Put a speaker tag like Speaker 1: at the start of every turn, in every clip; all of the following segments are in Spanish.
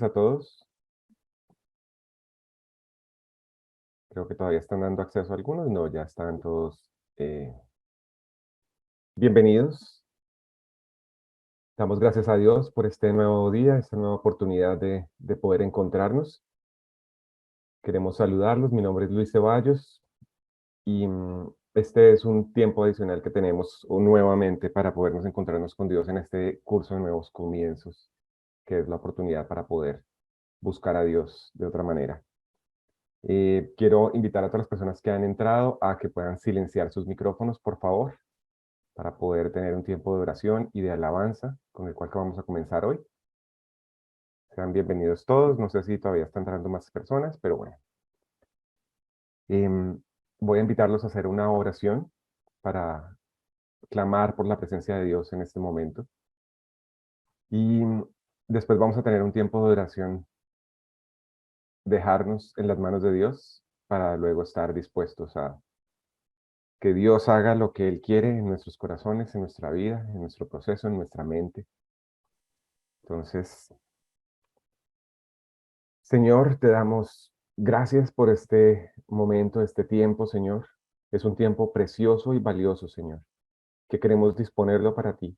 Speaker 1: a todos. Creo que todavía están dando acceso a algunos. No, ya están todos bienvenidos. Damos gracias a Dios por este nuevo día, esta nueva oportunidad de poder encontrarnos. Queremos saludarlos. Mi nombre es Luis Ceballos y este es un tiempo adicional que tenemos nuevamente para podernos encontrarnos con Dios en este curso de nuevos comienzos, que es la oportunidad para poder buscar a Dios de otra manera. Quiero invitar a todas las personas que han entrado a que puedan silenciar sus micrófonos, por favor, para poder tener un tiempo de oración y de alabanza con el cual que vamos a comenzar hoy. Sean bienvenidos todos. No sé si todavía están entrando más personas, pero bueno. Voy a invitarlos a hacer una oración para clamar por la presencia de Dios en este momento. Y después vamos a tener un tiempo de oración, dejarnos en las manos de Dios para luego estar dispuestos a que Dios haga lo que Él quiere en nuestros corazones, en nuestra vida, en nuestro proceso, en nuestra mente. Entonces, Señor, te damos gracias por este momento, este tiempo, Señor. Es un tiempo precioso y valioso, Señor, que queremos disponerlo para ti.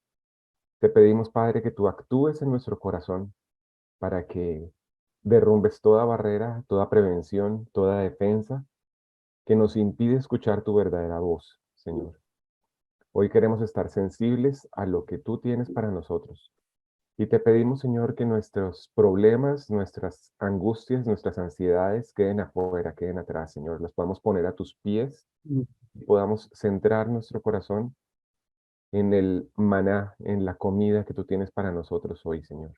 Speaker 1: Te pedimos, Padre, que tú actúes en nuestro corazón para que derrumbes toda barrera, toda prevención, toda defensa que nos impide escuchar tu verdadera voz, Señor. Hoy queremos estar sensibles a lo que tú tienes para nosotros. Y te pedimos, Señor, que nuestros problemas, nuestras angustias, nuestras ansiedades queden afuera, queden atrás, Señor. Las podamos poner a tus pies y podamos centrar nuestro corazón en el maná, en la comida que tú tienes para nosotros hoy, Señor.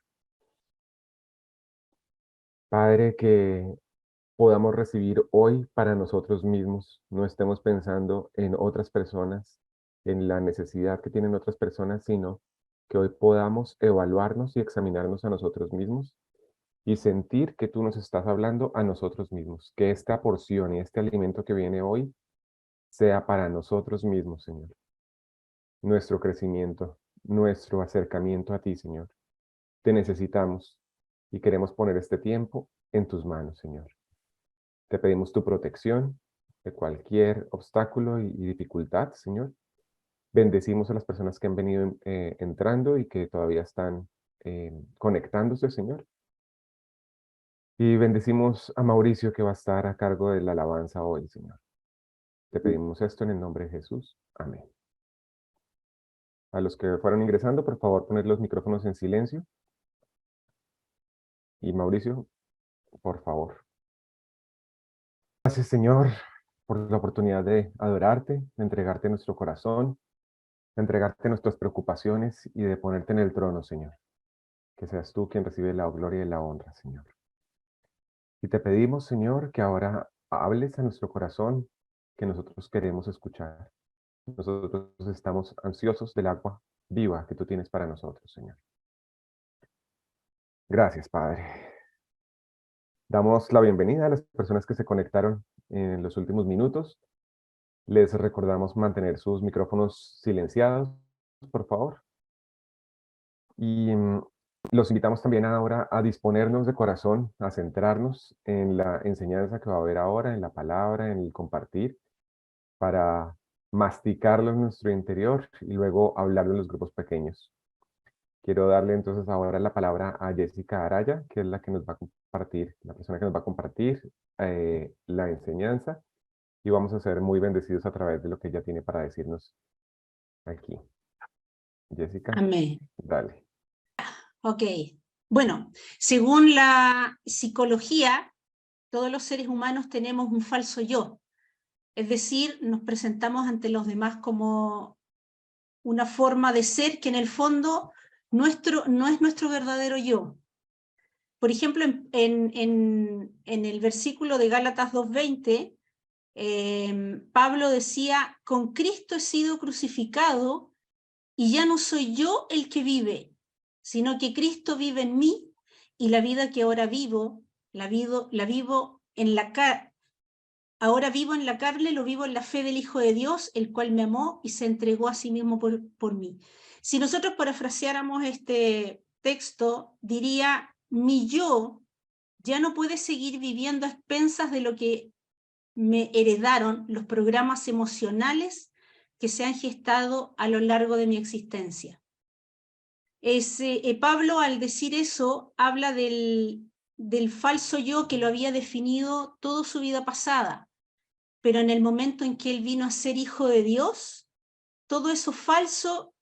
Speaker 1: Padre, que podamos recibir hoy para nosotros mismos, no estemos pensando en otras personas, en la necesidad que tienen otras personas, sino que hoy podamos evaluarnos y examinarnos a nosotros mismos y sentir que tú nos estás hablando a nosotros mismos, que esta porción y este alimento que viene hoy sea para nosotros mismos, Señor. Nuestro crecimiento, nuestro acercamiento a ti, Señor. Te necesitamos y queremos poner este tiempo en tus manos, Señor. Te pedimos tu protección de cualquier obstáculo y dificultad, Señor. Bendecimos a las personas que han venido entrando y que todavía están conectándose, Señor. Y bendecimos a Mauricio, que va a estar a cargo de la alabanza hoy, Señor. Te pedimos esto en el nombre de Jesús. Amén. A los que fueron ingresando, por favor, poner los micrófonos en silencio. Y Mauricio, por favor. Gracias, Señor, por la oportunidad de adorarte, de entregarte nuestro corazón, de entregarte nuestras preocupaciones y de ponerte en el trono, Señor. Que seas tú quien recibe la gloria y la honra, Señor. Y te pedimos, Señor, que ahora hables a nuestro corazón, que nosotros queremos escuchar. Nosotros estamos ansiosos del agua viva que tú tienes para nosotros, Señor. Gracias, Padre. Damos la bienvenida a las personas que se conectaron en los últimos minutos. Les recordamos mantener sus micrófonos silenciados, por favor. Y los invitamos también ahora a disponernos de corazón, a centrarnos en la enseñanza que va a haber ahora, en la palabra, en el compartir, para masticarlo en nuestro interior y luego hablarlo en los grupos pequeños. Quiero darle entonces ahora la palabra a Jessica Araya, que es la que nos va a compartir, la persona que nos va a compartir la enseñanza, y vamos a ser muy bendecidos a través de lo que ella tiene para decirnos aquí. Jessica,
Speaker 2: Amén.
Speaker 1: dale.
Speaker 2: Ok. Bueno, según la psicología, todos los seres humanos tenemos un falso yo. Es decir, nos presentamos ante los demás como una forma de ser que en el fondo no es nuestro verdadero yo. Por ejemplo, en el versículo de Gálatas 2:20, Pablo decía, con Cristo he sido crucificado y ya no soy yo el que vive, sino que Cristo vive en mí y la vida que ahora vivo, ahora vivo en la carne, lo vivo en la fe del Hijo de Dios, el cual me amó y se entregó a sí mismo por mí. Si nosotros parafraseáramos este texto, diría, mi yo ya no puede seguir viviendo a expensas de lo que me heredaron los programas emocionales que se han gestado a lo largo de mi existencia. Pablo, al decir eso, habla del falso yo que lo había definido toda su vida pasada, pero en el momento en que él vino a ser hijo de Dios, todo eso falso,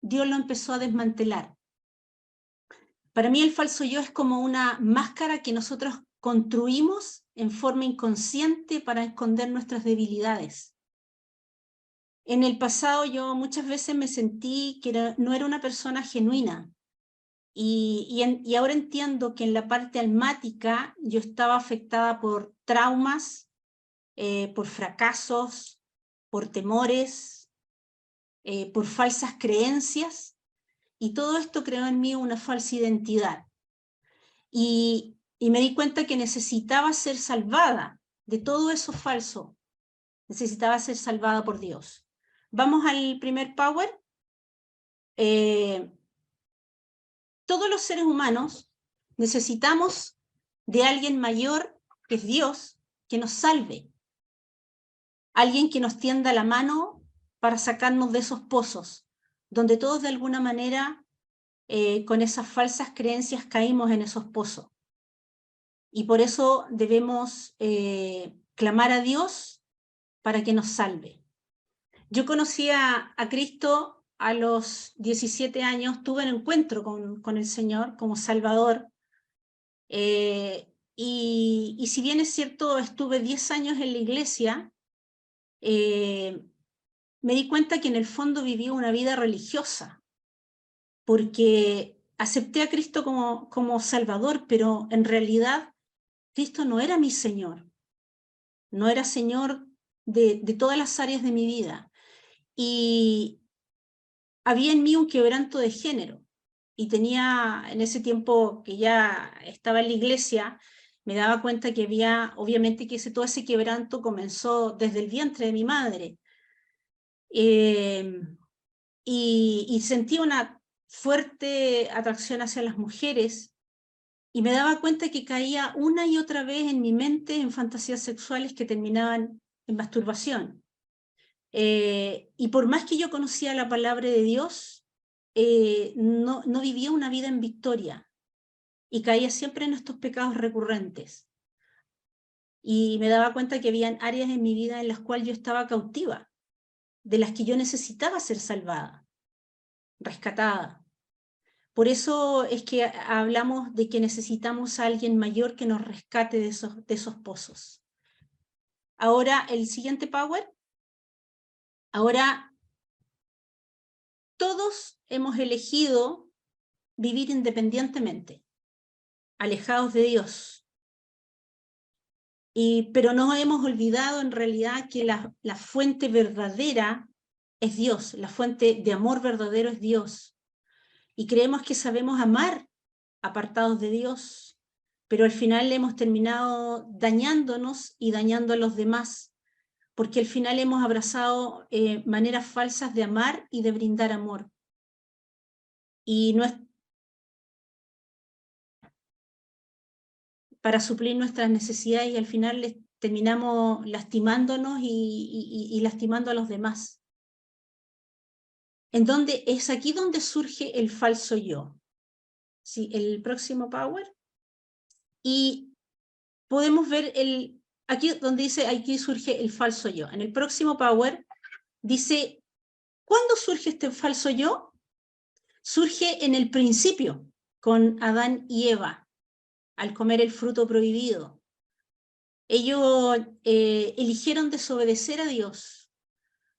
Speaker 2: Dios lo empezó a desmantelar. Para mí el falso yo es como una máscara que nosotros construimos en forma inconsciente para esconder nuestras debilidades. En el pasado yo muchas veces me sentí que no era una persona genuina, y ahora entiendo que en la parte almática yo estaba afectada por traumas, por fracasos, por temores, por falsas creencias, y todo esto creó en mí una falsa identidad. Y me di cuenta que necesitaba ser salvada de todo eso falso, necesitaba ser salvada por Dios. Vamos al primer power. Todos los seres humanos necesitamos de alguien mayor, que es Dios, que nos salve. Alguien que nos tienda la mano para sacarnos de esos pozos, donde todos de alguna manera, con esas falsas creencias, caímos en esos pozos. Y por eso debemos clamar a Dios para que nos salve. Yo conocí a Cristo a los 17 años, tuve un encuentro con el Señor como Salvador. Y si bien es cierto, estuve 10 años en la iglesia, me di cuenta que en el fondo vivía una vida religiosa, porque acepté a Cristo como Salvador, pero en realidad Cristo no era mi Señor, no era Señor de todas las áreas de mi vida. Y había en mí un quebranto de género, y tenía en ese tiempo que ya estaba en la iglesia, me daba cuenta que había, obviamente que todo ese quebranto comenzó desde el vientre de mi madre. Y sentía una fuerte atracción hacia las mujeres, y me daba cuenta que caía una y otra vez en mi mente en fantasías sexuales que terminaban en masturbación. Y por más que yo conocía la palabra de Dios, no vivía una vida en victoria, y caía siempre en estos pecados recurrentes. Y me daba cuenta que habían áreas en mi vida en las cuales yo estaba cautiva, de las que yo necesitaba ser salvada, rescatada. Por eso es que hablamos de que necesitamos a alguien mayor que nos rescate de esos pozos. Ahora, el siguiente power. Ahora, todos hemos elegido vivir independientemente, alejados de Dios. Pero no hemos olvidado en realidad que la fuente verdadera es Dios, la fuente de amor verdadero es Dios. Y creemos que sabemos amar apartados de Dios, pero al final hemos terminado dañándonos y dañando a los demás, porque al final hemos abrazado maneras falsas de amar y de brindar amor. Y no es para suplir nuestras necesidades, y al final terminamos lastimándonos y lastimando a los demás. Es aquí donde surge el falso yo. ¿Sí? El próximo power. Y podemos ver aquí donde dice, aquí surge el falso yo. En el próximo power dice, ¿cuándo surge este falso yo? Surge en el principio, con Adán y Eva, al comer el fruto prohibido. Ellos eligieron desobedecer a Dios.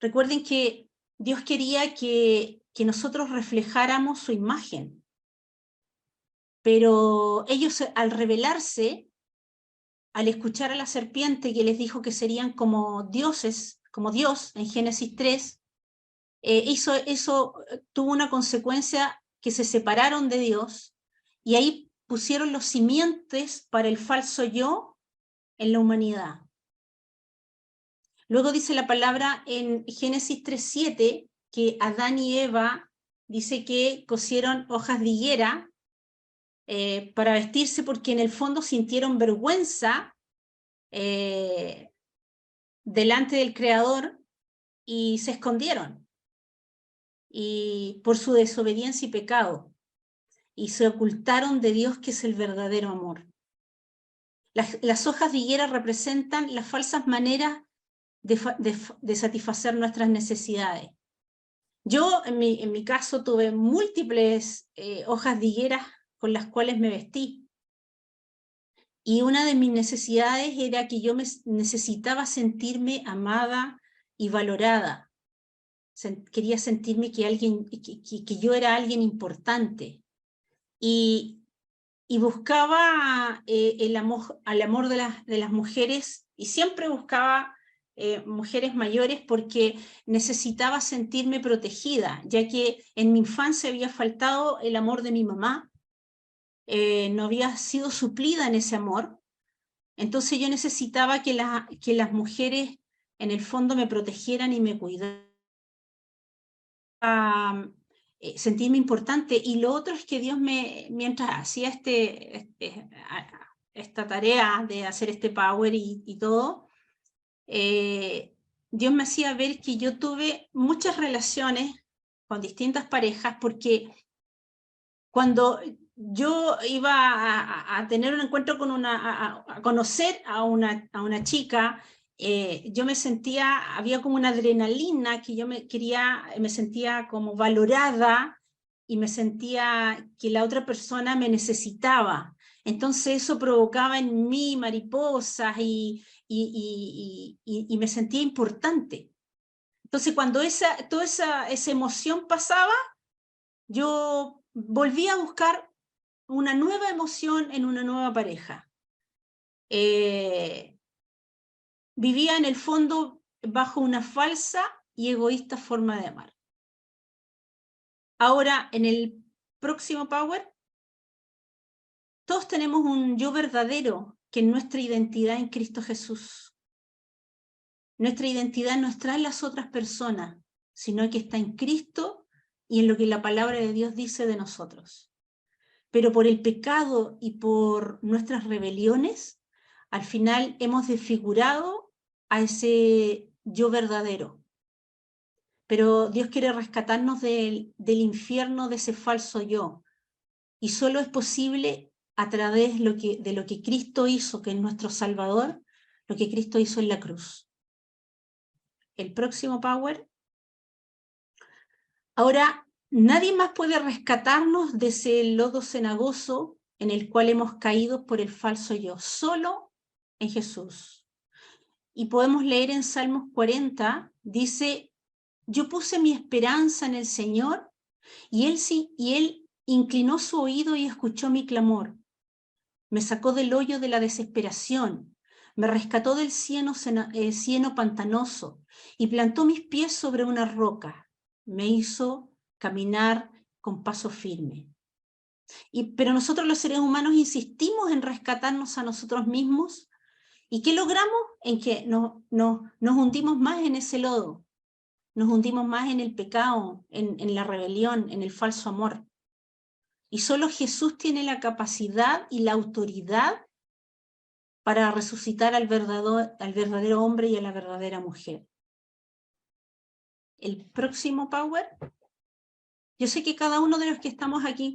Speaker 2: Recuerden que Dios quería que nosotros reflejáramos su imagen, pero ellos, al rebelarse, al escuchar a la serpiente que les dijo que serían como dioses, como Dios en Génesis 3, eso tuvo una consecuencia, que se separaron de Dios, y ahí pusieron los simientes para el falso yo en la humanidad. Luego dice la palabra en Génesis 3:7 que Adán y Eva dice que cosieron hojas de higuera para vestirse porque en el fondo sintieron vergüenza delante del Creador y se escondieron y por su desobediencia y pecado, y se ocultaron de Dios, que es el verdadero amor. Las hojas de higuera representan las falsas maneras de satisfacer nuestras necesidades. Yo, en mi caso, tuve múltiples hojas de higuera con las cuales me vestí. Y una de mis necesidades era que yo necesitaba sentirme amada y valorada. Quería sentirme que yo era alguien importante. Y buscaba al amor de las mujeres, y siempre buscaba mujeres mayores porque necesitaba sentirme protegida, ya que en mi infancia había faltado el amor de mi mamá, no había sido suplida en ese amor. Entonces yo necesitaba que las mujeres en el fondo me protegieran y me cuidaran, sentirme importante. Y lo otro es que Dios mientras hacía esta tarea de hacer este power y todo, Dios me hacía ver que yo tuve muchas relaciones con distintas parejas, porque cuando yo iba a tener un encuentro con a conocer a una chica, yo me sentía, había como una adrenalina que yo me sentía como valorada, y me sentía que la otra persona me necesitaba. Entonces eso provocaba en mí mariposas y me sentía importante. Entonces cuando toda esa emoción pasaba, yo volví a buscar una nueva emoción en una nueva pareja. Vivía en el fondo bajo una falsa y egoísta forma de amar. Ahora, en el próximo Power, todos tenemos un yo verdadero, que es nuestra identidad en Cristo Jesús. Nuestra identidad no está en las otras personas, sino que está en Cristo y en lo que la palabra de Dios dice de nosotros. Pero por el pecado y por nuestras rebeliones, al final hemos desfigurado a ese yo verdadero. Pero Dios quiere rescatarnos del infierno de ese falso yo. Y solo es posible a través de lo que Cristo hizo, que es nuestro Salvador, lo que Cristo hizo en la cruz. El próximo Power. Ahora, nadie más puede rescatarnos de ese lodo cenagoso en el cual hemos caído por el falso yo, solo en Jesús. Y podemos leer en Salmos 40, dice: yo puse mi esperanza en el Señor, y Él inclinó su oído y escuchó mi clamor. Me sacó del hoyo de la desesperación, me rescató del cieno pantanoso, y plantó mis pies sobre una roca. Me hizo caminar con paso firme. Pero nosotros los seres humanos insistimos en rescatarnos a nosotros mismos. ¿Y qué logramos? En que nos hundimos más en ese lodo, nos hundimos más en el pecado, en la rebelión, en el falso amor. Y solo Jesús tiene la capacidad y la autoridad para resucitar al verdadero hombre y a la verdadera mujer. El próximo Power. Yo sé que cada uno de los que estamos aquí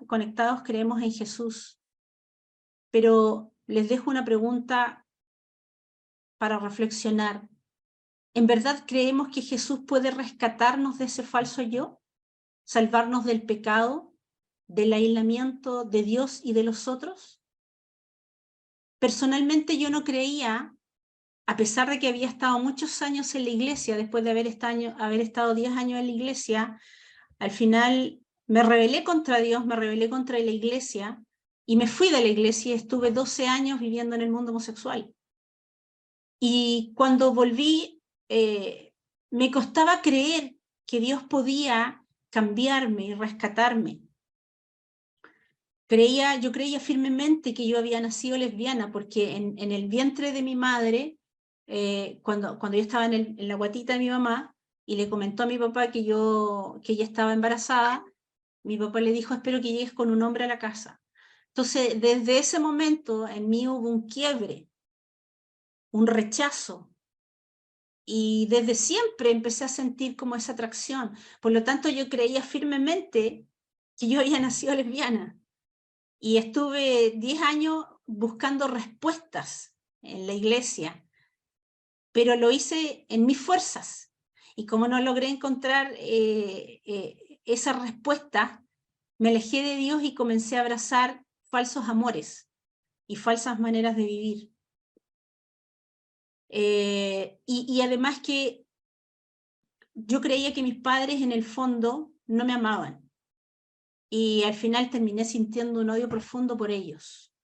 Speaker 2: conectados creemos en Jesús, pero les dejo una pregunta para reflexionar. ¿En verdad creemos que Jesús puede rescatarnos de ese falso yo? ¿Salvarnos del pecado, del aislamiento de Dios y de los otros? Personalmente yo no creía, a pesar de que había estado muchos años en la iglesia, después de haber estado 10 años en la iglesia, al final me rebelé contra Dios, me rebelé contra la iglesia, y me fui de la iglesia y estuve 12 años viviendo en el mundo homosexual. Y cuando volví, me costaba creer que Dios podía cambiarme y rescatarme. Yo creía firmemente que yo había nacido lesbiana, porque en el vientre de mi madre, cuando yo estaba en la guatita de mi mamá, y le comentó a mi papá que ella estaba embarazada, mi papá le dijo: espero que llegues con un hombre a la casa. Entonces, desde ese momento en mí hubo un quiebre, un rechazo, y desde siempre empecé a sentir como esa atracción. Por lo tanto, yo creía firmemente que yo había nacido lesbiana. Y estuve 10 años buscando respuestas en la iglesia, pero lo hice en mis fuerzas. Y como no logré encontrar esa respuesta, me alejé de Dios y comencé a abrazar falsos amores y falsas maneras de vivir. Y además que yo creía que mis padres en el fondo no me amaban. Y al final terminé sintiendo un odio profundo por ellos.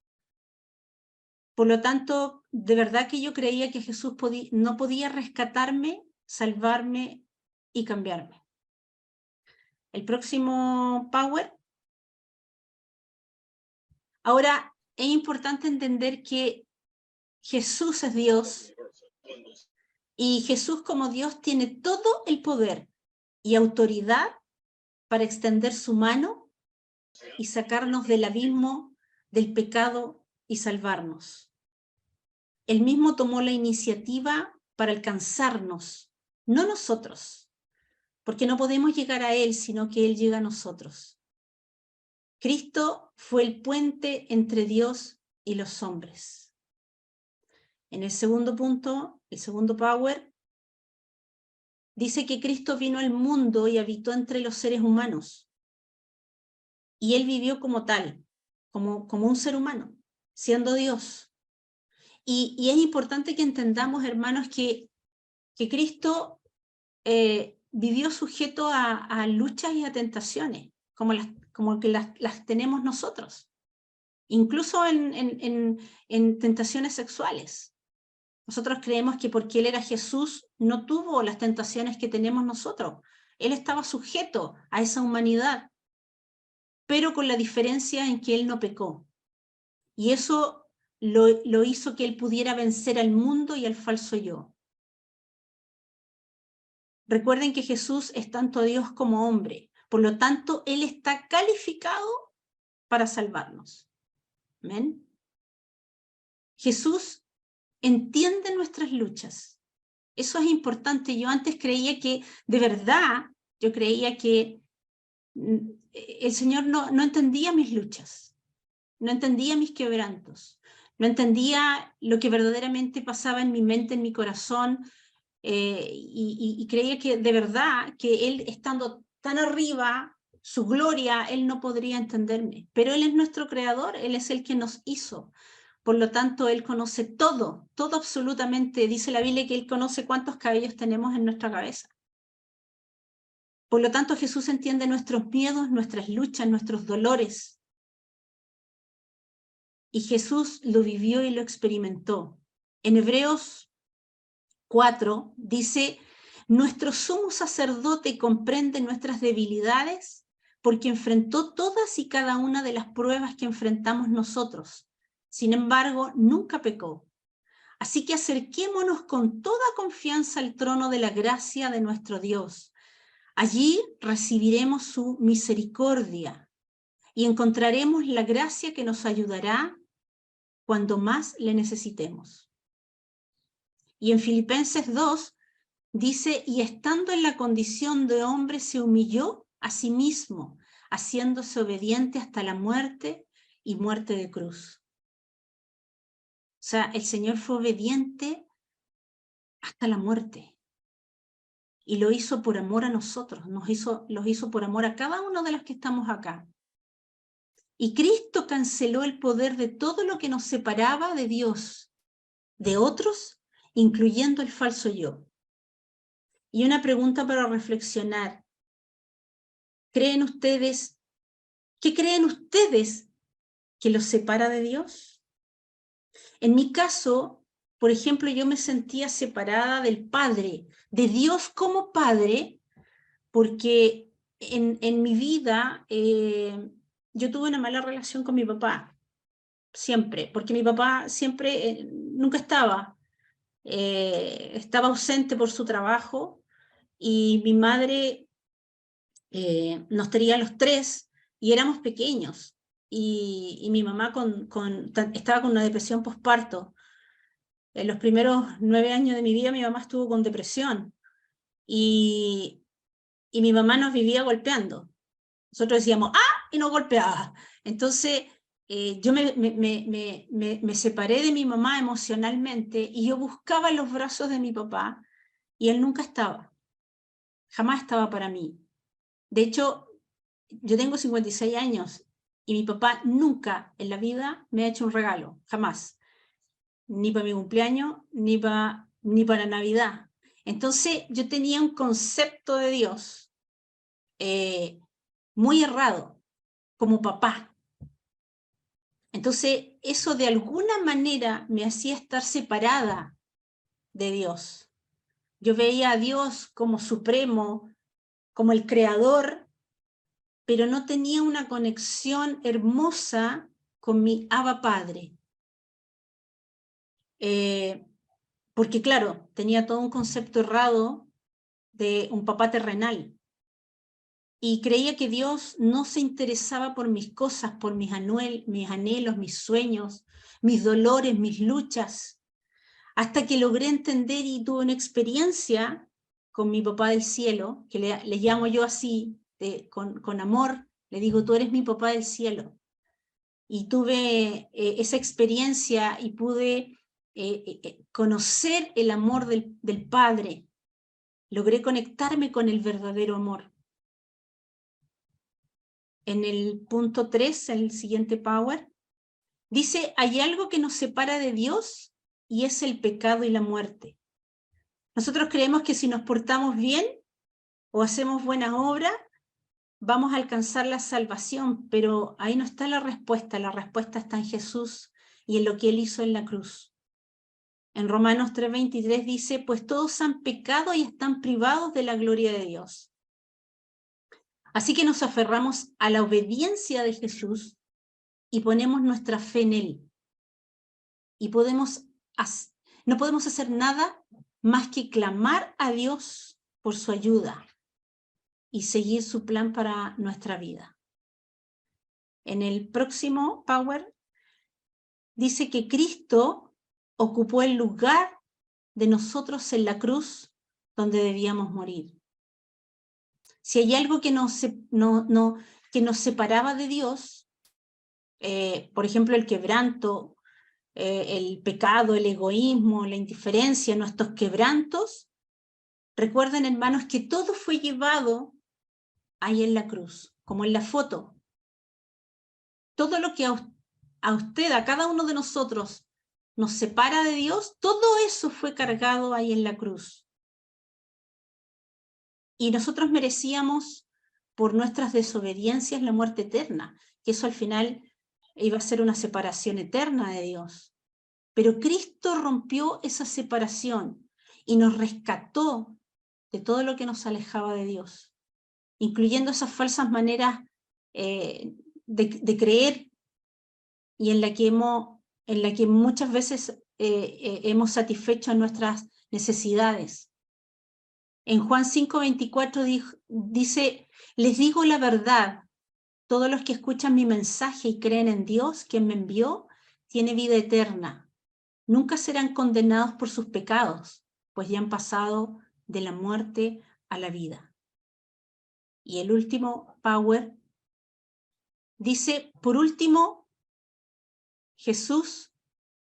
Speaker 2: Por lo tanto, de verdad que yo creía que Jesús no podía rescatarme, salvarme y cambiarme. El próximo Power. Ahora, es importante entender que Jesús es Dios y Jesús como Dios tiene todo el poder y autoridad para extender su mano y sacarnos del abismo del pecado y salvarnos. Él mismo tomó la iniciativa para alcanzarnos, no nosotros, porque no podemos llegar a Él, sino que Él llega a nosotros. Cristo fue el puente entre Dios y los hombres. En el segundo punto, el segundo Power, dice que Cristo vino al mundo y habitó entre los seres humanos. Y Él vivió como tal, como un ser humano, siendo Dios. Y es importante que entendamos, hermanos, que Cristo vivió sujeto a luchas y a tentaciones, como que las tenemos nosotros, incluso en tentaciones sexuales. Nosotros creemos que porque Él era Jesús, no tuvo las tentaciones que tenemos nosotros. Él estaba sujeto a esa humanidad, pero con la diferencia en que Él no pecó. Y eso lo hizo que Él pudiera vencer al mundo y al falso yo. Recuerden que Jesús es tanto Dios como hombre, por lo tanto, Él está calificado para salvarnos. ¿Amén? Jesús entiende nuestras luchas. Eso es importante. Yo antes creía que, de verdad, yo creía que el Señor no entendía mis luchas, no entendía mis quebrantos, no entendía lo que verdaderamente pasaba en mi mente, en mi corazón, y creía que de verdad que Él estando tan arriba, su gloria, Él no podría entenderme. Pero Él es nuestro creador, Él es el que nos hizo. Por lo tanto, Él conoce todo, todo absolutamente. Dice la Biblia que Él conoce cuántos cabellos tenemos en nuestra cabeza. Por lo tanto, Jesús entiende nuestros miedos, nuestras luchas, nuestros dolores. Y Jesús lo vivió y lo experimentó. En Hebreos 4 dice: nuestro sumo sacerdote comprende nuestras debilidades porque enfrentó todas y cada una de las pruebas que enfrentamos nosotros. Sin embargo, nunca pecó. Así que acerquémonos con toda confianza al trono de la gracia de nuestro Dios. Allí recibiremos su misericordia y encontraremos la gracia que nos ayudará cuando más le necesitemos. Y en Filipenses 2 dice: y estando en la condición de hombre se humilló a sí mismo, haciéndose obediente hasta la muerte y muerte de cruz. O sea, el Señor fue obediente hasta la muerte. Y lo hizo por amor a nosotros, los hizo por amor a cada uno de los que estamos acá. Y Cristo canceló el poder de todo lo que nos separaba de Dios, de otros, incluyendo el falso yo. Y una pregunta para reflexionar. ¿Qué creen ustedes que los separa de Dios? En mi caso, por ejemplo, yo me sentía separada del Padre, de Dios como Padre, porque en mi vida yo tuve una mala relación con mi papá, siempre, porque mi papá siempre, nunca estaba ausente por su trabajo, y mi madre nos tenía a los tres y éramos pequeños. y mi mamá estaba con una depresión posparto. En los primeros 9 años de mi vida mi mamá estuvo con depresión y mi mamá nos vivía golpeando. Nosotros decíamos, ¡ah! Y nos golpeaba. Entonces yo me separé de mi mamá emocionalmente y yo buscaba los brazos de mi papá y él nunca estaba. Jamás estaba para mí. De hecho, yo tengo 56 años y mi papá nunca en la vida me ha hecho un regalo, jamás. Ni para mi cumpleaños, ni para Navidad. Entonces yo tenía un concepto de Dios muy errado, como papá. Entonces eso de alguna manera me hacía estar separada de Dios. Yo veía a Dios como supremo, como el creador, pero no tenía una conexión hermosa con mi Abba Padre. Porque claro, tenía todo un concepto errado de un papá terrenal. Y creía que Dios no se interesaba por mis cosas, por mis anhelos, mis sueños, mis dolores, mis luchas. Hasta que logré entender y tuve una experiencia con mi papá del cielo, que le llamo yo así, con amor, le digo, tú eres mi papá del cielo. Y tuve esa experiencia y pude conocer el amor del Padre. Logré conectarme con el verdadero amor. En el punto 3, el siguiente power, dice, hay algo que nos separa de Dios y es el pecado y la muerte. Nosotros creemos que si nos portamos bien o hacemos buenas obras, vamos a alcanzar la salvación, pero ahí no está la respuesta está en Jesús y en lo que Él hizo en la cruz. En Romanos 3:23 dice, pues todos han pecado y están privados de la gloria de Dios. Así que nos aferramos a la obediencia de Jesús y ponemos nuestra fe en Él. Y no podemos hacer nada más que clamar a Dios por su ayuda y seguir su plan para nuestra vida. En el próximo power dice que Cristo ocupó el lugar de nosotros en la cruz donde debíamos morir. Si hay algo que nos separaba de Dios, por ejemplo el quebranto, el pecado, el egoísmo, la indiferencia, nuestros quebrantos, recuerden hermanos que todo fue llevado ahí en la cruz, como en la foto. Todo lo que a usted, a cada uno de nosotros, nos separa de Dios, todo eso fue cargado ahí en la cruz. Y nosotros merecíamos, por nuestras desobediencias, la muerte eterna, que eso al final iba a ser una separación eterna de Dios. Pero Cristo rompió esa separación y nos rescató de todo lo que nos alejaba de Dios, incluyendo esas falsas maneras de creer y en la que muchas veces hemos satisfecho nuestras necesidades. En Juan 5:24 dice, les digo la verdad, todos los que escuchan mi mensaje y creen en Dios, quien me envió, tiene vida eterna. Nunca serán condenados por sus pecados, pues ya han pasado de la muerte a la vida. Y el último power dice, por último, Jesús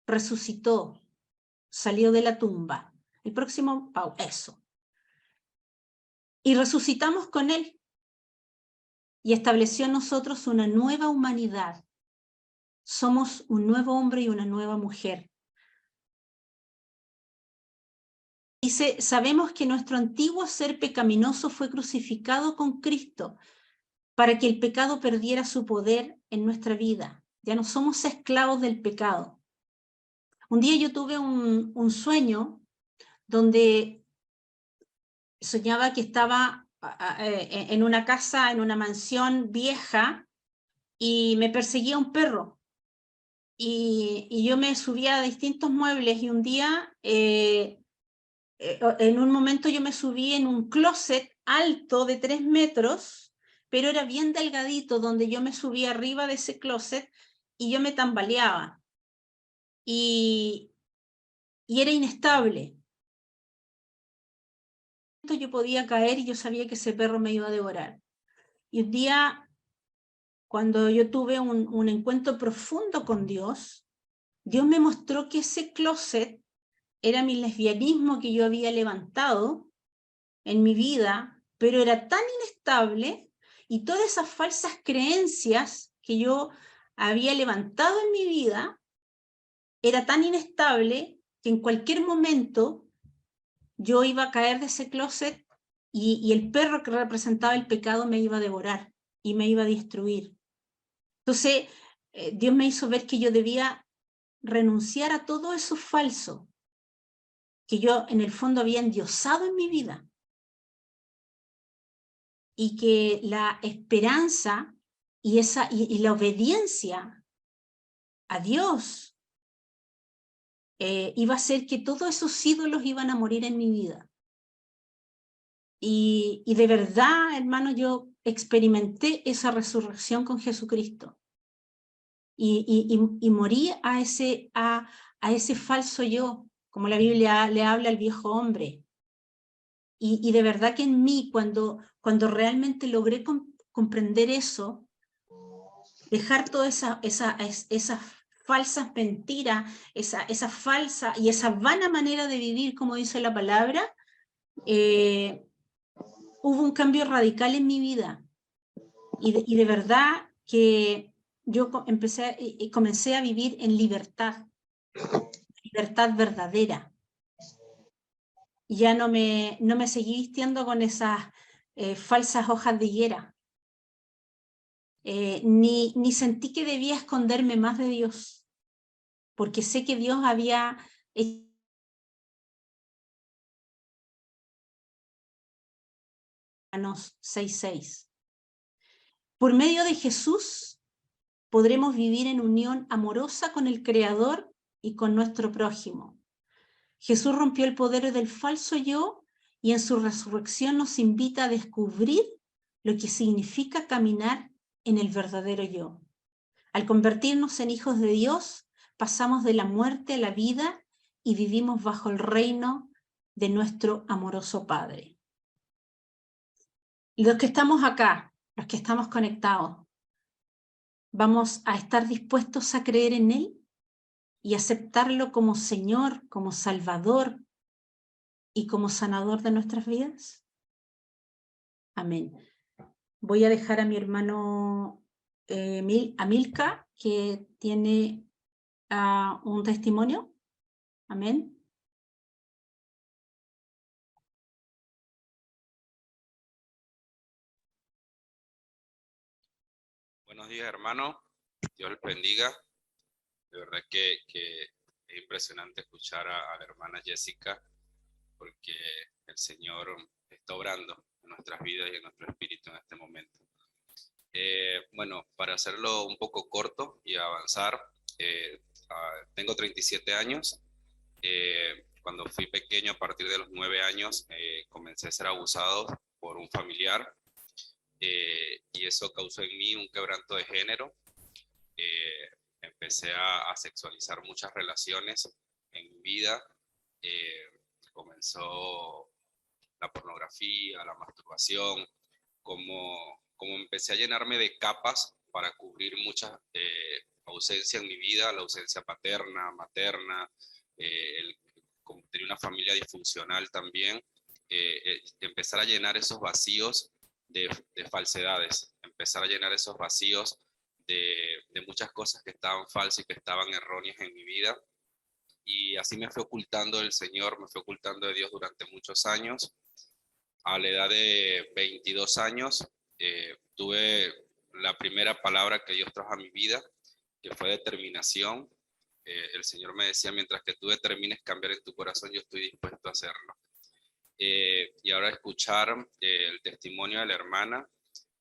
Speaker 2: resucitó, salió de la tumba. El próximo power, eso. Y resucitamos con Él. Y estableció en nosotros una nueva humanidad. Somos un nuevo hombre y una nueva mujer. Dice, sabemos que nuestro antiguo ser pecaminoso fue crucificado con Cristo para que el pecado perdiera su poder en nuestra vida. Ya no somos esclavos del pecado. Un día yo tuve un sueño donde soñaba que estaba en una casa, en una mansión vieja, y me perseguía un perro. Y yo me subía a distintos muebles y un día, en un momento yo me subí en un closet alto de 3 metros pero era bien delgadito, donde yo me subía arriba de ese closet y yo me tambaleaba. Y era inestable. Yo podía caer y yo sabía que ese perro me iba a devorar. Y un día, cuando yo tuve un encuentro profundo con Dios, Dios me mostró que ese closet era mi lesbianismo que yo había levantado en mi vida, pero era tan inestable, y todas esas falsas creencias que yo había levantado en mi vida, era tan inestable que en cualquier momento yo iba a caer de ese closet y el perro que representaba el pecado me iba a devorar y me iba a destruir. Entonces, Dios me hizo ver que yo debía renunciar a todo eso falso que yo en el fondo había endiosado en mi vida, y que la esperanza y la obediencia a Dios iba a hacer que todos esos ídolos iban a morir en mi vida. Y de verdad, hermano, yo experimenté esa resurrección con Jesucristo. Y morí a ese falso yo, como la Biblia le habla al viejo hombre. Y de verdad que en mí, cuando realmente logré comprender eso, dejar todas esas falsas mentiras, esa falsa y esa vana manera de vivir, como dice la palabra, hubo un cambio radical en mi vida. Y de verdad que yo comencé a vivir en libertad verdadera. Ya no me seguí vistiendo con esas falsas hojas de higuera. Ni sentí que debía esconderme más de Dios, porque sé que Dios había hecho 6:6. Por medio de Jesús podremos vivir en unión amorosa con el Creador y con nuestro prójimo. Jesús rompió el poder del falso yo y en su resurrección nos invita a descubrir lo que significa caminar en el verdadero yo. Al convertirnos en hijos de Dios, pasamos de la muerte a la vida y vivimos bajo el reino de nuestro amoroso Padre. Los que estamos acá, los que estamos conectados, ¿vamos a estar dispuestos a creer en Él y aceptarlo como Señor, como Salvador y como sanador de nuestras vidas? Amén. Voy a dejar a mi hermano Amilca, que tiene un testimonio. Amén.
Speaker 3: Buenos días, hermano. Dios les bendiga. De verdad que es impresionante escuchar a la hermana Jessica, porque el Señor está obrando en nuestras vidas y en nuestro espíritu en este momento. Bueno, para hacerlo un poco corto y avanzar, tengo 37 años. Cuando fui pequeño, a partir de los 9 años, comencé a ser abusado por un familiar. Y eso causó en mí un quebranto de género. Empecé a sexualizar muchas relaciones en mi vida. Comenzó la pornografía, la masturbación, como empecé a llenarme de capas para cubrir muchas ausencias en mi vida, la ausencia paterna, materna, como tenía una familia disfuncional también, empezar a llenar esos vacíos de falsedades, empezar a llenar esos vacíos de muchas cosas que estaban falsas y que estaban erróneas en mi vida. Y así me fue ocultando el Señor, me fue ocultando de Dios durante muchos años. A la edad de 22 años, tuve la primera palabra que Dios trajo a mi vida, que fue determinación. El Señor me decía, mientras que tú determines cambiar en tu corazón, yo estoy dispuesto a hacerlo. Y ahora escuchar el testimonio de la hermana.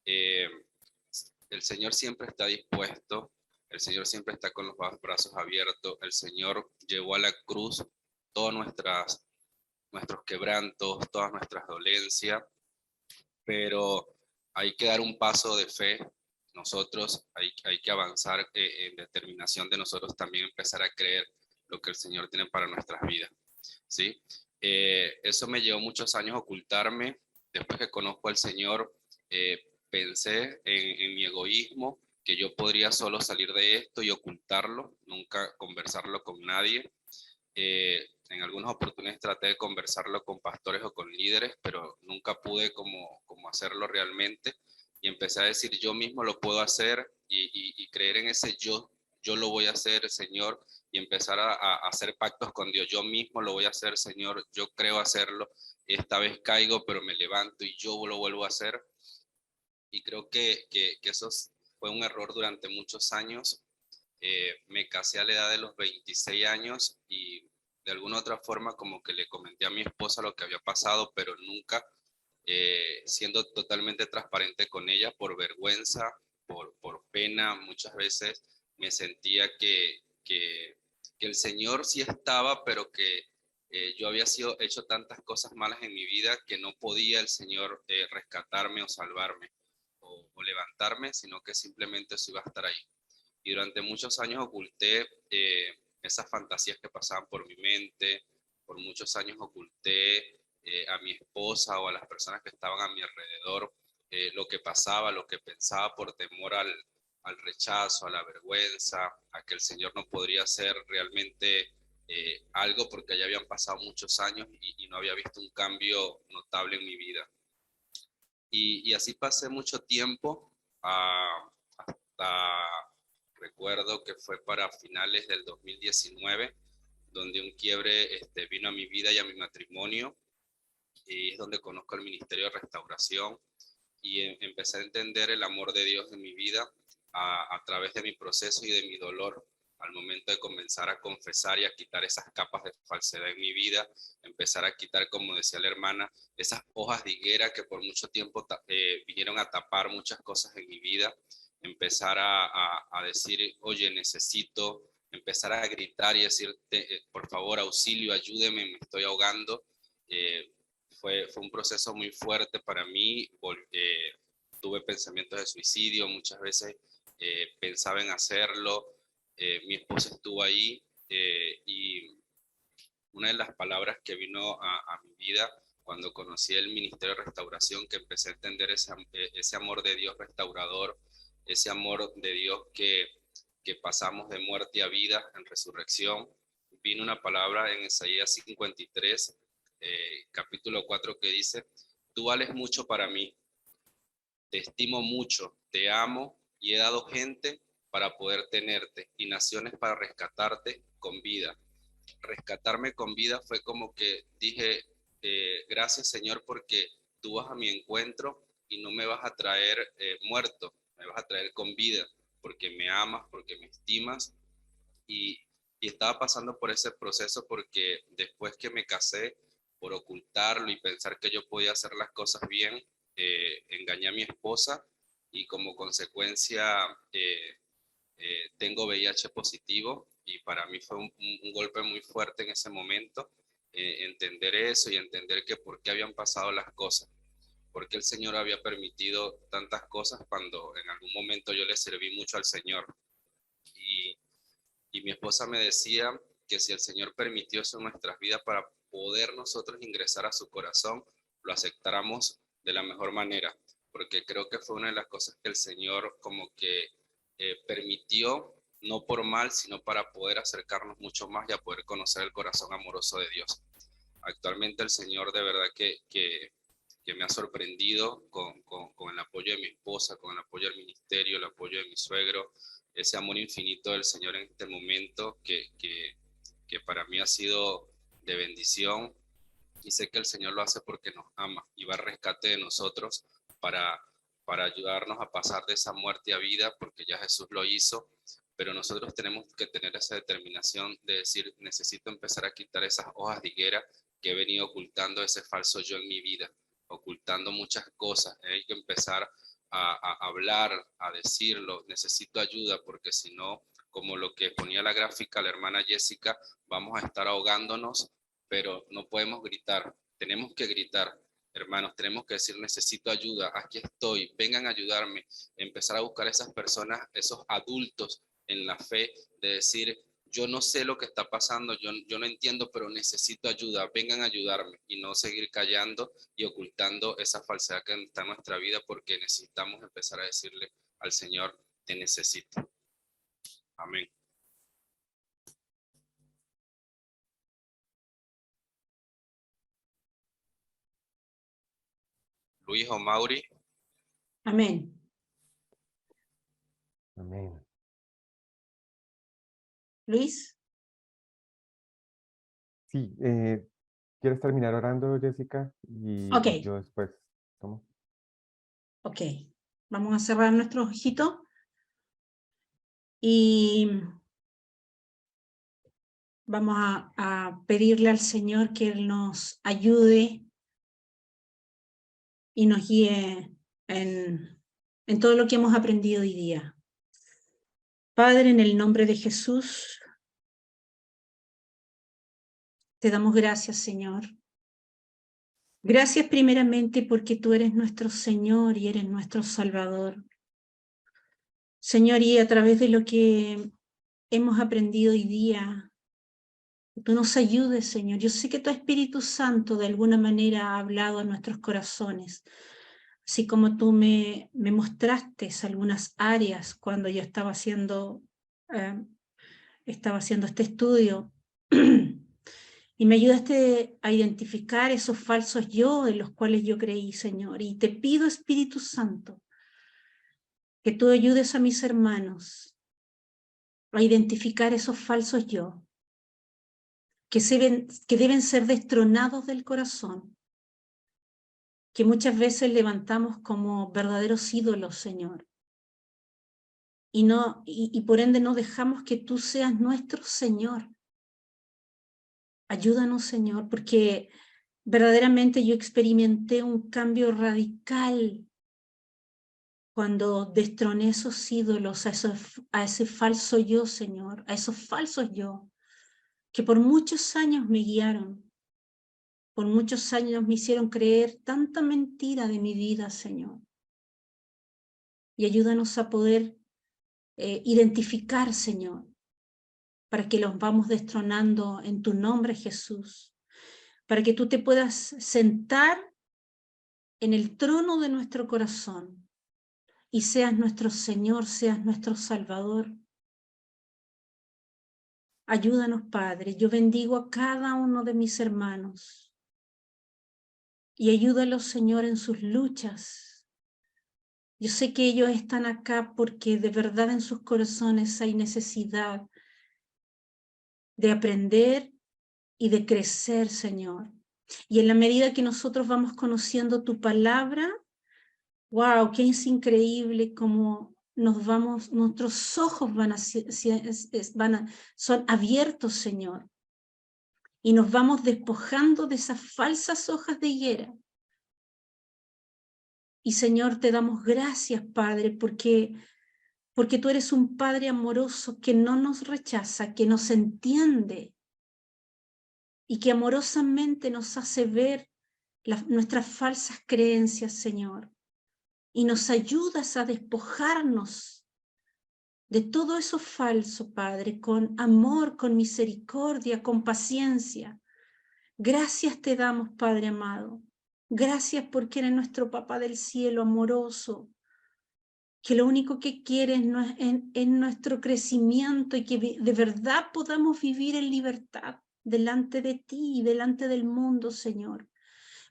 Speaker 3: El Señor siempre está dispuesto, el Señor siempre está con los brazos abiertos. El Señor llevó a la cruz todos nuestros quebrantos, todas nuestras dolencias, pero hay que dar un paso de fe. Nosotros hay que avanzar en determinación de nosotros también empezar a creer lo que el Señor tiene para nuestras vidas, ¿sí? Eso me llevó muchos años ocultarme. Después que conozco al Señor, pensé en mi egoísmo, que yo podría solo salir de esto y ocultarlo, nunca conversarlo con nadie. En algunas oportunidades traté de conversarlo con pastores o con líderes, pero nunca pude como hacerlo realmente. Y empecé a decir, yo mismo lo puedo hacer y creer en ese yo lo voy a hacer, Señor, y empezar a hacer pactos con Dios. Yo mismo lo voy a hacer, Señor, yo creo hacerlo. Esta vez caigo, pero me levanto y yo lo vuelvo a hacer. Y creo que eso fue un error durante muchos años. Me casé a la edad de los 26 años y de alguna otra forma como que le comenté a mi esposa lo que había pasado, pero nunca siendo totalmente transparente con ella por vergüenza, por pena. Muchas veces me sentía que el Señor sí estaba, pero que yo había hecho tantas cosas malas en mi vida que no podía el Señor rescatarme o salvarme o levantarme, sino que simplemente eso iba a estar ahí. Y durante muchos años oculté esas fantasías que pasaban por mi mente, por muchos años oculté a mi esposa o a las personas que estaban a mi alrededor lo que pasaba, lo que pensaba por temor al rechazo, a la vergüenza, a que el Señor no podría hacer realmente algo porque ya habían pasado muchos años y no había visto un cambio notable en mi vida. Y así pasé mucho tiempo hasta recuerdo que fue para finales del 2019, donde un quiebre vino a mi vida y a mi matrimonio, y es donde conozco el Ministerio de Restauración y empecé a entender el amor de Dios en mi vida a través de mi proceso y de mi dolor. Al momento de comenzar a confesar y a quitar esas capas de falsedad en mi vida, empezar a quitar, como decía la hermana, esas hojas de higuera que por mucho tiempo vinieron a tapar muchas cosas en mi vida, empezar a decir, oye, necesito, empezar a gritar y decir, por favor, auxilio, ayúdeme, me estoy ahogando. Fue un proceso muy fuerte para mí. Tuve pensamientos de suicidio, muchas veces pensaba en hacerlo. Mi esposa estuvo ahí y una de las palabras que vino a mi vida cuando conocí el Ministerio de Restauración, que empecé a entender ese amor de Dios restaurador, ese amor de Dios que pasamos de muerte a vida en resurrección, vino una palabra en Isaías 53, capítulo 4, que dice, tú vales mucho para mí, te estimo mucho, te amo y he dado gente para poder tenerte y naciones para rescatarte con vida. Rescatarme con vida fue como que dije, gracias Señor porque tú vas a mi encuentro y no me vas a traer muerto, me vas a traer con vida, porque me amas, porque me estimas. Y estaba pasando por ese proceso porque después que me casé, por ocultarlo y pensar que yo podía hacer las cosas bien, engañé a mi esposa y como consecuencia tengo VIH positivo y para mí fue un golpe muy fuerte en ese momento, entender eso y entender que por qué habían pasado las cosas, por qué el Señor había permitido tantas cosas cuando en algún momento yo le serví mucho al Señor. Y, y mi esposa me decía que si el Señor permitió eso en nuestras vidas para poder nosotros ingresar a su corazón, lo aceptáramos de la mejor manera, porque creo que fue una de las cosas que el Señor como que permitió, no por mal, sino para poder acercarnos mucho más y a poder conocer el corazón amoroso de Dios. Actualmente el Señor de verdad que me ha sorprendido con el apoyo de mi esposa, con el apoyo del ministerio, el apoyo de mi suegro, ese amor infinito del Señor en este momento que para mí ha sido de bendición, y sé que el Señor lo hace porque nos ama y va al rescate de nosotros para, para ayudarnos a pasar de esa muerte a vida, porque ya Jesús lo hizo, pero nosotros tenemos que tener esa determinación de decir, necesito empezar a quitar esas hojas de higuera que he venido ocultando ese falso yo en mi vida, ocultando muchas cosas. Hay que empezar a hablar, a decirlo, necesito ayuda, porque si no, como lo que ponía la gráfica la hermana Jessica, vamos a estar ahogándonos, pero no podemos gritar, tenemos que gritar. Hermanos, tenemos que decir, necesito ayuda, aquí estoy, vengan a ayudarme. Empezar a buscar a esas personas, esos adultos en la fe, de decir, yo no sé lo que está pasando, yo no entiendo, pero necesito ayuda, vengan a ayudarme, y no seguir callando y ocultando esa falsedad que está en nuestra vida, porque necesitamos empezar a decirle al Señor, te necesito. Amén. Luis o Mauri.
Speaker 2: Amén.
Speaker 1: Amén.
Speaker 2: Luis.
Speaker 1: Sí, ¿quieres terminar orando, Jessica?
Speaker 2: Ok.
Speaker 1: Y yo después tomo.
Speaker 2: Ok. Vamos a cerrar nuestros ojitos. Y vamos a pedirle al Señor que Él nos ayude y nos guíe en todo lo que hemos aprendido hoy día. Padre, en el nombre de Jesús, te damos gracias, Señor. Gracias primeramente porque tú eres nuestro Señor y eres nuestro Salvador. Señor, y a través de lo que hemos aprendido hoy día, tú nos ayudes, Señor. Yo sé que tu Espíritu Santo de alguna manera ha hablado a nuestros corazones, así como tú me mostraste algunas áreas cuando yo estaba haciendo este estudio, y me ayudaste a identificar esos falsos yo en los cuales yo creí, Señor. Y te pido, Espíritu Santo, que tú ayudes a mis hermanos a identificar esos falsos yo, que deben ser destronados del corazón, que muchas veces levantamos como verdaderos ídolos, Señor. Y por ende no dejamos que tú seas nuestro Señor. Ayúdanos, Señor, porque verdaderamente yo experimenté un cambio radical cuando destroné esos ídolos, a ese falso yo, Señor, a esos falsos yo, que por muchos años me guiaron, por muchos años me hicieron creer tanta mentira de mi vida, Señor. Y ayúdanos a poder identificar, Señor, para que los vamos destronando en tu nombre, Jesús, para que tú te puedas sentar en el trono de nuestro corazón y seas nuestro Señor, seas nuestro Salvador. Ayúdanos, Padre. Yo bendigo a cada uno de mis hermanos y ayúdalos, Señor, en sus luchas. Yo sé que ellos están acá porque de verdad en sus corazones hay necesidad de aprender y de crecer, Señor. Y en la medida que nosotros vamos conociendo tu palabra, wow, que es increíble cómo nuestros ojos son abiertos, Señor. Y nos vamos despojando de esas falsas hojas de higuera. Y Señor, te damos gracias, Padre, porque tú eres un Padre amoroso que no nos rechaza, que nos entiende y que amorosamente nos hace ver nuestras falsas creencias, Señor. Y nos ayudas a despojarnos de todo eso falso, Padre, con amor, con misericordia, con paciencia. Gracias te damos, Padre amado. Gracias porque eres nuestro Papá del cielo, amoroso, que lo único que quieres es nuestro crecimiento y que de verdad podamos vivir en libertad delante de ti y delante del mundo, Señor,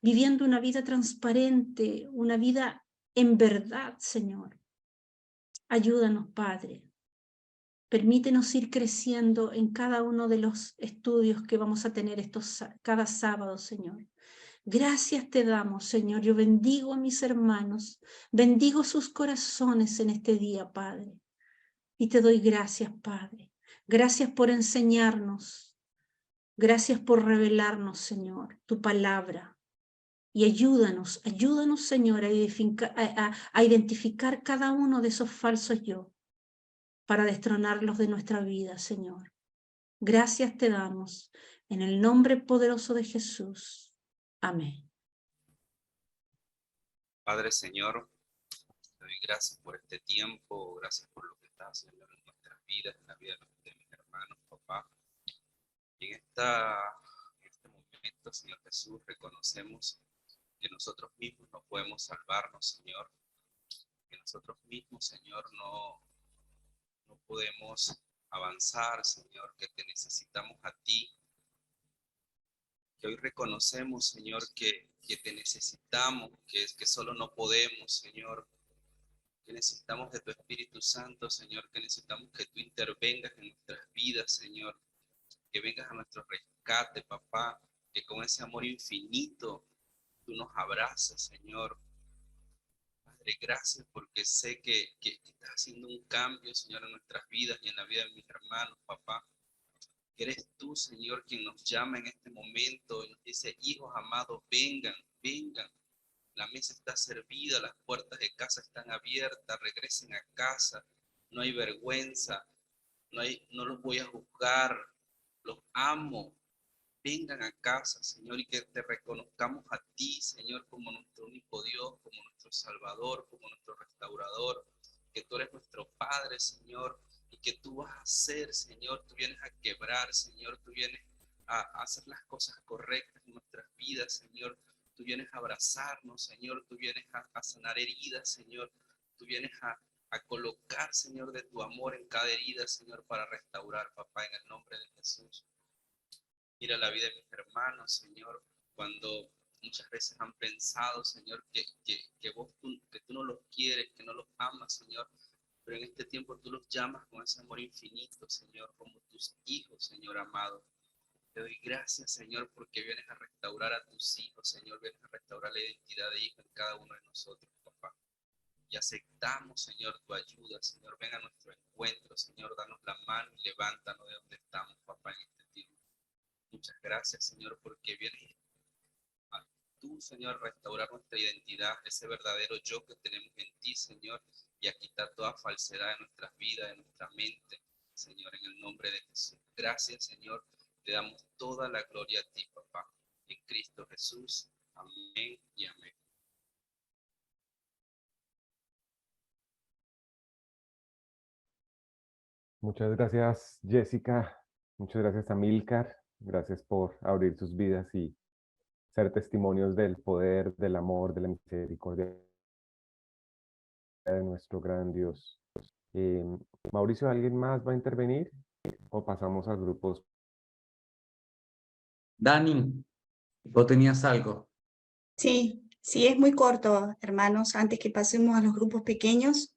Speaker 2: viviendo una vida transparente, una vida en verdad, Señor. Ayúdanos, Padre. Permítenos ir creciendo en cada uno de los estudios que vamos a tener cada sábado, Señor. Gracias te damos, Señor. Yo bendigo a mis hermanos, bendigo sus corazones en este día, Padre. Y te doy gracias, Padre. Gracias por enseñarnos. Gracias por revelarnos, Señor, tu palabra. Y ayúdanos, Señor, a identificar cada uno de esos falsos yo, para destronarlos de nuestra vida, Señor. Gracias te damos, en el nombre poderoso de Jesús. Amén.
Speaker 3: Padre, Señor, te doy gracias por este tiempo, gracias por lo que estás haciendo en nuestras vidas, en la vida de mis hermanos, papá. Y en este momento, Señor Jesús, reconocemos que nosotros mismos no podemos salvarnos, Señor. Que nosotros mismos, Señor, no podemos avanzar, Señor, que te necesitamos a ti. Que hoy reconocemos, Señor, que te necesitamos, que solo no podemos, Señor. Que necesitamos de tu Espíritu Santo, Señor. Que necesitamos que tú intervengas en nuestras vidas, Señor. Que vengas a nuestro rescate, papá. Que con ese amor infinito tú nos abrazas, Señor. Padre, gracias porque sé que estás haciendo un cambio, Señor, en nuestras vidas y en la vida de mis hermanos, papá. Que eres tú, Señor, quien nos llama en este momento y nos dice, hijos amados, vengan, vengan. La mesa está servida, las puertas de casa están abiertas, regresen a casa. No hay vergüenza, no los voy a juzgar, los amo. Vengan a casa, Señor, y que te reconozcamos a ti, Señor, como nuestro único Dios, como nuestro Salvador, como nuestro restaurador, que tú eres nuestro Padre, Señor, y que tú vas a hacer, Señor, tú vienes a quebrar, Señor, tú vienes a hacer las cosas correctas en nuestras vidas, Señor, tú vienes a abrazarnos, Señor, tú vienes a sanar heridas, Señor, tú vienes a colocar, Señor, de tu amor en cada herida, Señor, para restaurar, papá, en el nombre de Jesús. Mira la vida de mis hermanos, Señor, cuando muchas veces han pensado, Señor, que tú no los quieres, que no los amas, Señor, pero en este tiempo tú los llamas con ese amor infinito, Señor, como tus hijos, Señor amado. Te doy gracias, Señor, porque vienes a restaurar a tus hijos, Señor, vienes a restaurar la identidad de hijo en cada uno de nosotros, papá. Y aceptamos, Señor, tu ayuda, Señor, ven a nuestro encuentro, Señor, danos la mano y levántanos de donde estamos, papá, en este tiempo. Muchas gracias, Señor, porque vienes a tú, Señor, a restaurar nuestra identidad, ese verdadero yo que tenemos en ti, Señor, y a quitar toda falsedad de nuestras vidas, de nuestra mente, Señor, en el nombre de Jesús. Gracias, Señor, te damos toda la gloria a ti, papá, en Cristo Jesús. Amén y amén.
Speaker 1: Muchas gracias, Jessica. Muchas gracias, Amílcar. Gracias por abrir sus vidas y ser testimonios del poder, del amor, de la misericordia de nuestro gran Dios. Mauricio, ¿alguien más va a intervenir? ¿O pasamos a grupos?
Speaker 4: Dani, vos tenías algo.
Speaker 5: Sí, sí, es muy corto, hermanos, antes que pasemos a los grupos pequeños.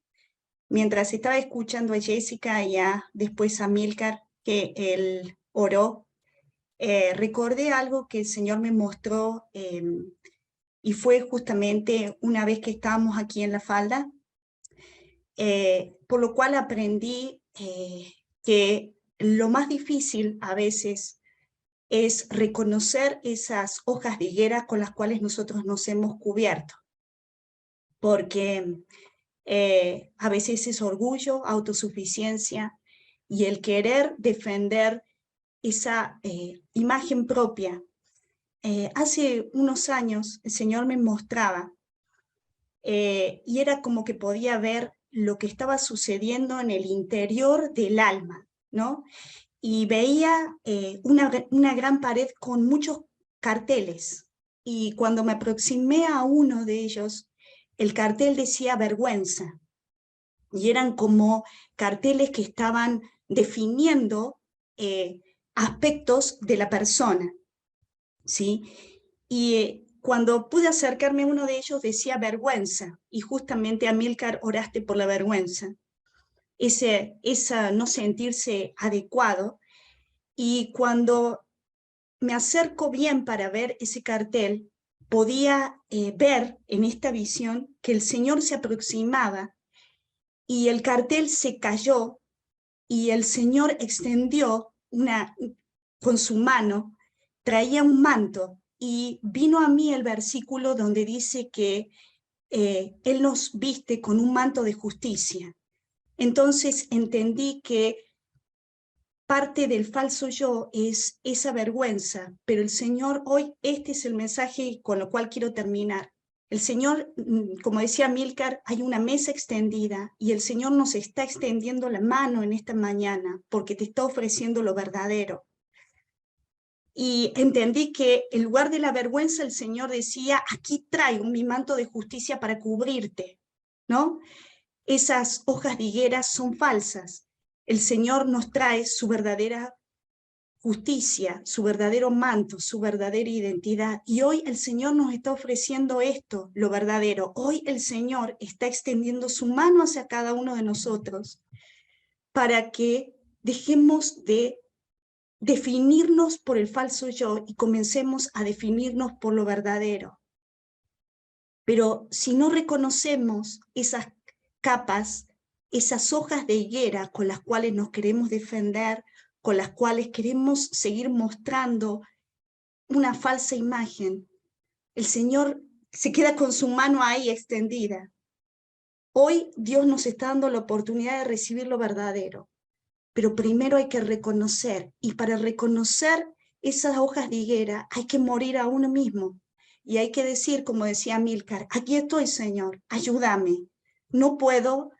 Speaker 5: Mientras estaba escuchando a Jessica y después a Milcar, que él oró, recordé algo que el Señor me mostró y fue justamente una vez que estábamos aquí en La Falda, por lo cual aprendí que lo más difícil a veces es reconocer esas hojas de higuera con las cuales nosotros nos hemos cubierto, porque a veces es orgullo, autosuficiencia y el querer defender esa imagen propia. Hace unos años el Señor me mostraba y era como que podía ver lo que estaba sucediendo en el interior del alma, ¿no? Y veía una gran pared con muchos carteles. Y cuando me aproximé a uno de ellos, el cartel decía vergüenza. Y eran como carteles que estaban definiendo aspectos de la persona, ¿sí? Y cuando pude acercarme a uno de ellos decía vergüenza. Y justamente, Amílcar, oraste por la vergüenza. Esa no sentirse adecuado, y cuando me acerco bien para ver ese cartel, podía ver en esta visión que el Señor se aproximaba y el cartel se cayó y el Señor extendió con su mano, traía un manto y vino a mí el versículo donde dice que Él nos viste con un manto de justicia. Entonces entendí que parte del falso yo es esa vergüenza, pero el Señor hoy, este es el mensaje con lo cual quiero terminar. El Señor, como decía Amílcar, hay una mesa extendida y el Señor nos está extendiendo la mano en esta mañana porque te está ofreciendo lo verdadero. Y entendí que en lugar de la vergüenza, el Señor decía, aquí traigo mi manto de justicia para cubrirte, ¿no? Esas hojas de higuera son falsas. El Señor nos trae su verdadera justicia, su verdadero manto, su verdadera identidad. Y hoy el Señor nos está ofreciendo esto, lo verdadero. Hoy el Señor está extendiendo su mano hacia cada uno de nosotros para que dejemos de definirnos por el falso yo y comencemos a definirnos por lo verdadero. Pero si no reconocemos esas capas, esas hojas de higuera con las cuales nos queremos defender, con las cuales queremos seguir mostrando una falsa imagen, el Señor se queda con su mano ahí extendida. Hoy Dios nos está dando la oportunidad de recibir lo verdadero, pero primero hay que reconocer, y para reconocer esas hojas de higuera hay que morir a uno mismo, y hay que decir, como decía Amílcar, aquí estoy, Señor, ayúdame, no puedo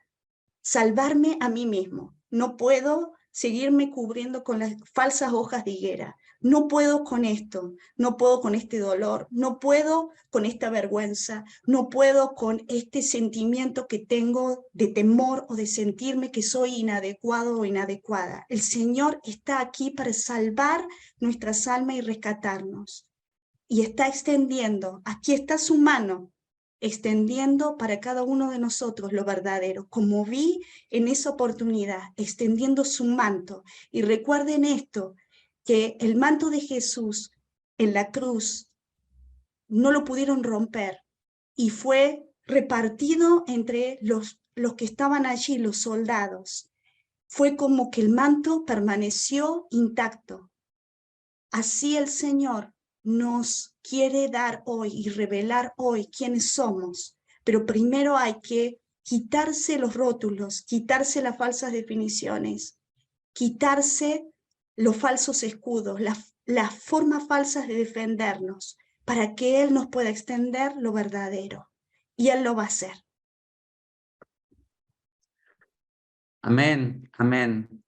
Speaker 5: salvarme a mí mismo, no puedo seguirme cubriendo con las falsas hojas de higuera, no puedo con esto, no puedo con este dolor, no puedo con esta vergüenza, no puedo con este sentimiento que tengo de temor o de sentirme que soy inadecuado o inadecuada. El Señor está aquí para salvar nuestras almas y rescatarnos. Y está extendiendo, aquí está su mano, extendiendo para cada uno de nosotros lo verdadero, como vi en esa oportunidad, extendiendo su manto. Y recuerden esto, que el manto de Jesús en la cruz no lo pudieron romper y fue repartido entre los que estaban allí, los soldados. Fue como que el manto permaneció intacto. Así el Señor nos quiere dar hoy y revelar hoy quiénes somos, pero primero hay que quitarse los rótulos, quitarse las falsas definiciones, quitarse los falsos escudos, las formas falsas de defendernos, para que Él nos pueda extender lo verdadero. Y Él lo va a hacer.
Speaker 4: Amén, amén.